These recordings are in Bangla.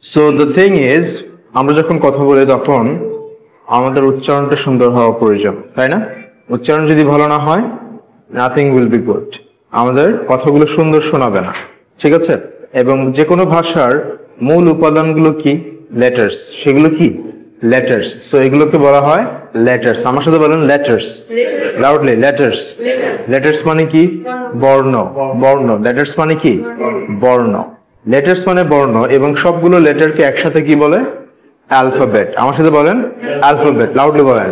সো দ্য থিং ইজ, আমরা যখন কথা বলি তখন আমাদের উচ্চারণটা সুন্দর হওয়া প্রয়োজন, তাই না? উচ্চারণ যদি ভালো না হয়, নাথিং উইল বি গুড। আমাদের কথাগুলো সুন্দর শোনাবে না, ঠিক আছে? এবং যে কোনো ভাষার মূল উপাদানগুলো কি? লেটার্স। সেগুলো কি? লেটার্স। সো এগুলোকে বলা হয় লেটার্স। আমার সাথে বলেন লেটার্স, লাউডলি। লেটার্স। লেটার্স মানে কি? বর্ণ। বর্ণ। লেটার্স মানে কি? বর্ণ। লেটার্স মানে বর্ণ, এবং সবগুলো লেটারকে একসাথে কি বলে? অ্যালফাবেট। আমার সাথে বলেন অ্যালফাবেট, লাউডলি বলেন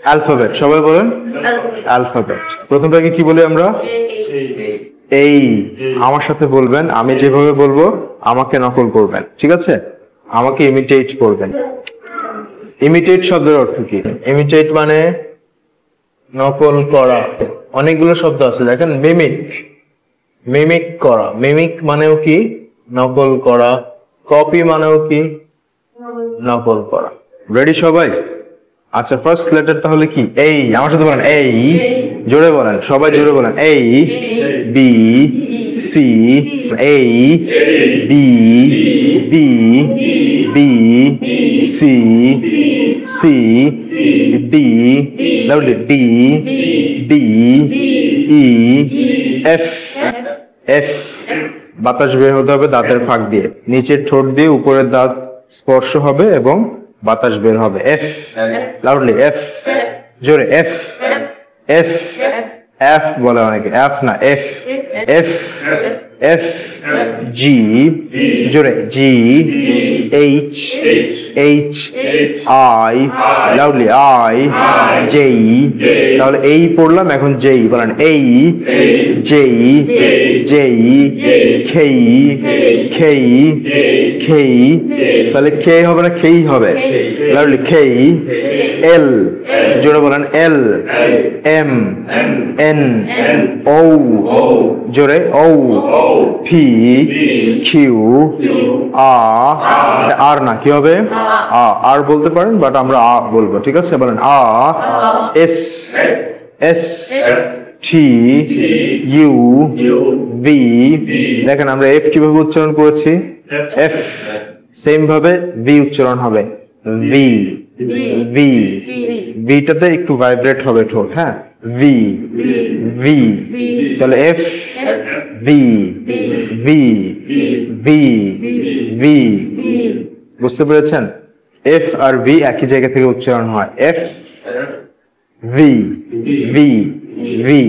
অ্যালফাবেট। সবাই বলেন অ্যালফাবেট। প্রথমটাকে কি বলি আমরা? এই। আমার সাথে বলবেন, আমি যেভাবে বলবো আমাকে নকল করবেন, ঠিক আছে? আমাকে ইমিটেট করবেন। ইমিটেট শব্দের অর্থ কি? ইমিটেট মানে নকল করা। অনেকগুলো শব্দ আছে, দেখেন। মিমিক, মিমিক করা। মিমিক মানেও কি? নকল করা। কপি মানেও কি? নকল করা। রেডি সবাই? আচ্ছা, ফার্স্ট লেটার তাহলে কি? এই। আমার সাথে বলেন এই। জোরে বলেন, সবাই জোরে বলেন। A, B, C, A, B, B, B, C, C, D, loudly D, D, E, F, F. বাতাস বের হতে হবে দাঁতের ফাঁক দিয়ে, নিচের ঠোঁট দিয়ে উপরের দাঁত স্পর্শ হবে এবং বাতাস বের হবে। এফ, লাউডলি এফ, জোরে এফ, এফ, এফ বলে অনেকে, এফ না এফ, এফ, এফ, জি, জোরে G, H, H, I, loudly I, J. তাহলে এই পড়লাম, এখন জেই বলেন। এই, জেই, জেই, খেই, খেই, খেই। তাহলে খে হবে না খেই হবে? লাউডলি খেই। এল, জোরে বলেন এল, এম, এন, ও, জোরে ও, পি, কিউ, আর না কি হবে? আর বলতে পারেন, বাট আমরা আ বলবো, ঠিক আছে? বলেন R, S, S, T, U, V. দেখেন আমরা এফ কিভাবে উচ্চারণ করেছি? এফ। সেম ভাবে ভি উচ্চারণ হবে, ভি, ভি। ভিটাতে একটু ভাইব্রেট হবে ঠোঁট, হ্যাঁ? V, V. তাহলে F, V, V, V, V. বুঝতে পেরেছেন? এফ আর ভি একই জায়গা থেকে উচ্চারণ হয়। F, V, V, V.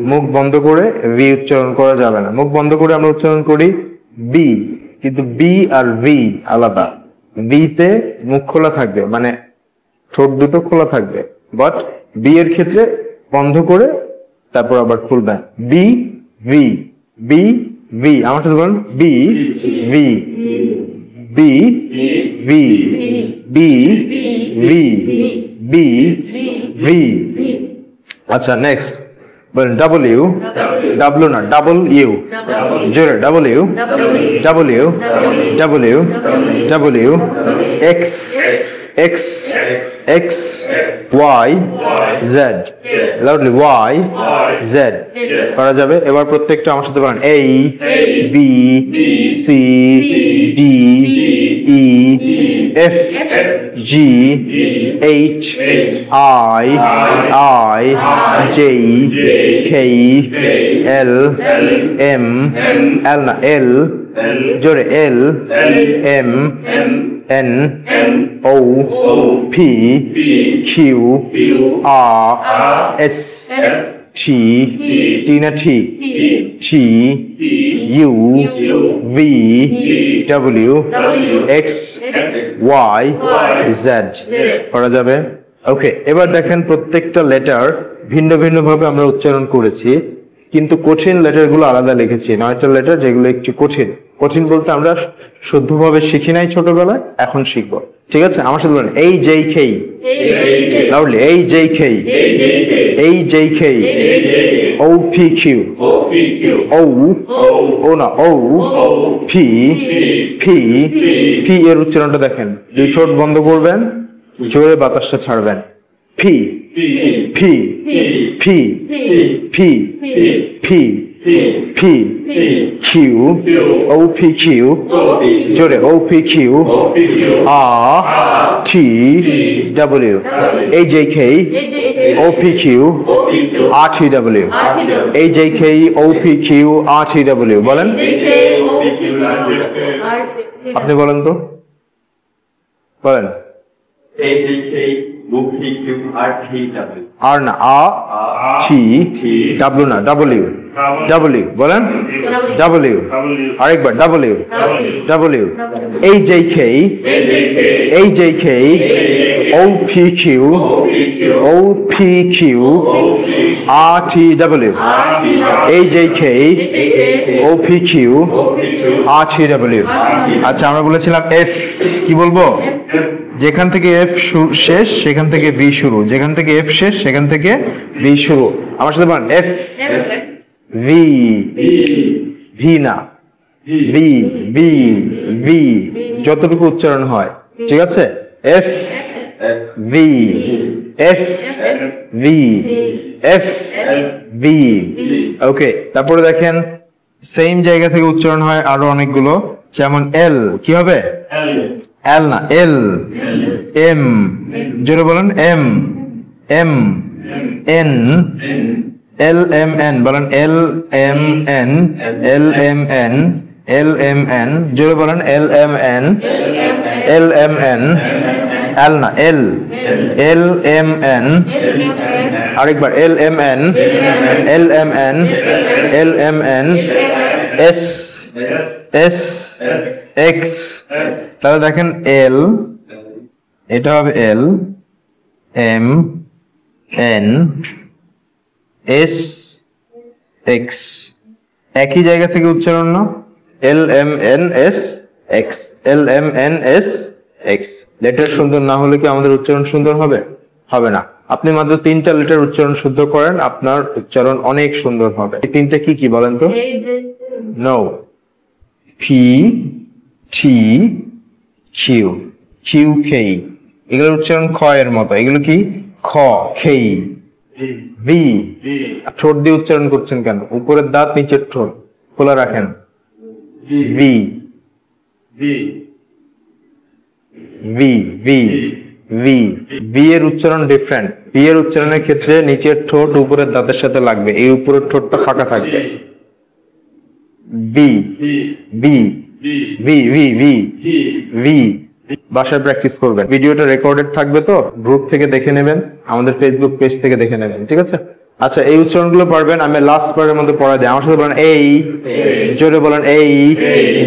মুখ বন্ধ করে ভি উচ্চারণ করা যাবে না। মুখ বন্ধ করে আমরা উচ্চারণ করি বি, কিন্তু বি আর ভি আলাদা। বিতে মুখ খোলা থাকবে, মানে ঠোঁট দুটো খোলা থাকবে, বাট বি এর ক্ষেত্রে বন্ধ করে তারপর আবার খুলবেন। B, V, B, V. আমার সাথে বলুন B, V, B, V, B, V, B, V. আচ্ছা, নেক্সট বলেন ডাব্লিউ, ডাব্লিউ না ডাবল ইউ, জোরে W, W, W, W, X, X, X, Y, Z, loudly Y, Z করা যাবে। এবার প্রত্যেকটা আমার সাথে বলেন A, B, C, D, E, F, G, H, I, I, J, K, L, M, L না এল, জোরে L, M, N, O, P, Q, R, S, T, T না T, T, U, V, W, X, Y, Z করা যাবে। ওকে, এবার দেখেন প্রত্যেকটা লেটার ভিন্ন ভিন্ন ভাবে আমরা উচ্চারণ করেছি, কিন্তু কঠিন লেটার গুলো আলাদা লিখেছি। 9টা লেটার যেগুলো একটু কঠিন। কঠিন বলতে আমরা শুদ্ধভাবে শিখি নাই ছোটবেলায়, এখন শিখবো, ঠিক আছে? আমার সাথে বলেন এই, জেই, খেই, লাউডলি এই, জেই, খেই, এই, জেই, খেই, ও, পি, কিউ, ও, ও না ও, পি, পি, পি এর উচ্চারণটা দেখেন। দুই ঠোঁট বন্ধ করবেন, জোরে বাতাসটা ছাড়বেন। ফি, ফি, ফি, ফি, ফি, P Q O P Q জোরে O P Q R T W A J K O P Q R T W A J K O P Q R T W বলেন আপনি বলেন তো বলেন A J K O P Q R T W আর না R T W না W W বলেন W আরেকবার W W A J K A J K O P Q O P Q R T W A J K O P Q R T W আচ্ছা আমরা বলেছিলাম F কি বলবো যেখান থেকে F শেষ সেখান থেকে V শুরু যেখান থেকে F শেষ সেখান থেকে V শুরু আমার সাথে বলেন F V V না V V V যতটুকু উচ্চারণ হয় ঠিক আছে F V F V F V ওকে তারপরে দেখেন সেম জায়গা থেকে উচ্চারণ হয় আরো অনেকগুলো যেমন L কি হবে L না L M জোরে বলেন M M N L M N বলেন L M N L M N L M N জোরে বলেন L M N L M N L না L L M N আরেকবার L M N L M N L M N S S X তাহলে দেখেন L এটা হবে L M N S X একই জায়গা থেকে উচ্চারণ না L M N S X L M N S X letter সুন্দর না হলে কি আমাদের উচ্চারণ সুন্দর হবে হবে না আপনি মাত্র 3টা লেটার উচ্চারণ শুদ্ধ করেন আপনার উচ্চারণ অনেক সুন্দর হবে এই তিনটা কি কি বলেন তো no P T Q Q K এগুলোর উচ্চারণ খ এর মতো এগুলো কি খ খেই V ঠোঁট দিয়ে উচ্চারণ করছেন কেন উপরের দাঁত নিচের ঠোঁট খোলা রাখেন V V V V V V এর উচ্চারণ ডিফারেন্ট V এর উচ্চারণের ক্ষেত্রে নিচের ঠোঁট উপরের দাঁতের সাথে লাগবে এই উপরের ঠোঁটটা ফাঁকা থাকবে V V V V V V বাসায় প্র্যাকটিস করবেন ভিডিওটা রেকর্ডেড থাকবে তো গ্রুপ থেকে দেখে নেবেন আমাদের ফেসবুক পেজ থেকে দেখে নেবেন ঠিক আছে আচ্ছা এই উচ্চারণগুলো পারবেন আমি লাস্ট পার্টের মধ্যে পড়া দিই আমার সাথে বলেন এই জোরে বলেন এই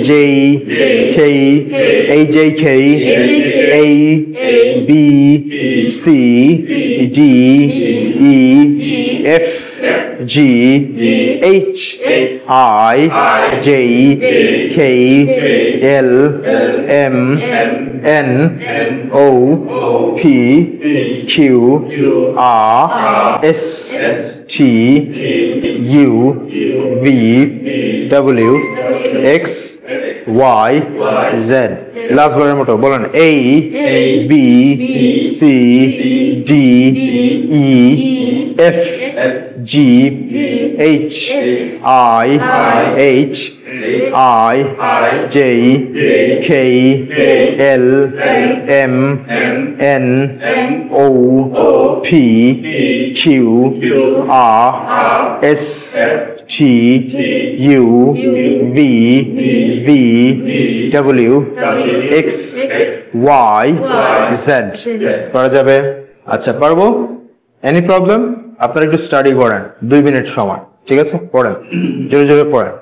জে কে এই জে কে এই B C D E F G H I J K L M N O P Q R S T U V W X Y Z last বারের মতো বলেন A B C D E F G H I H I J K L M N O P Q R S T U V V W X Y Z পড়া যাবে আচ্ছা পারবো এনি প্রবলেম আপনারা একটু স্টাডি করেন 2 মিনিট সময় ঠিক আছে পড়েন জোরে জোরে পড়েন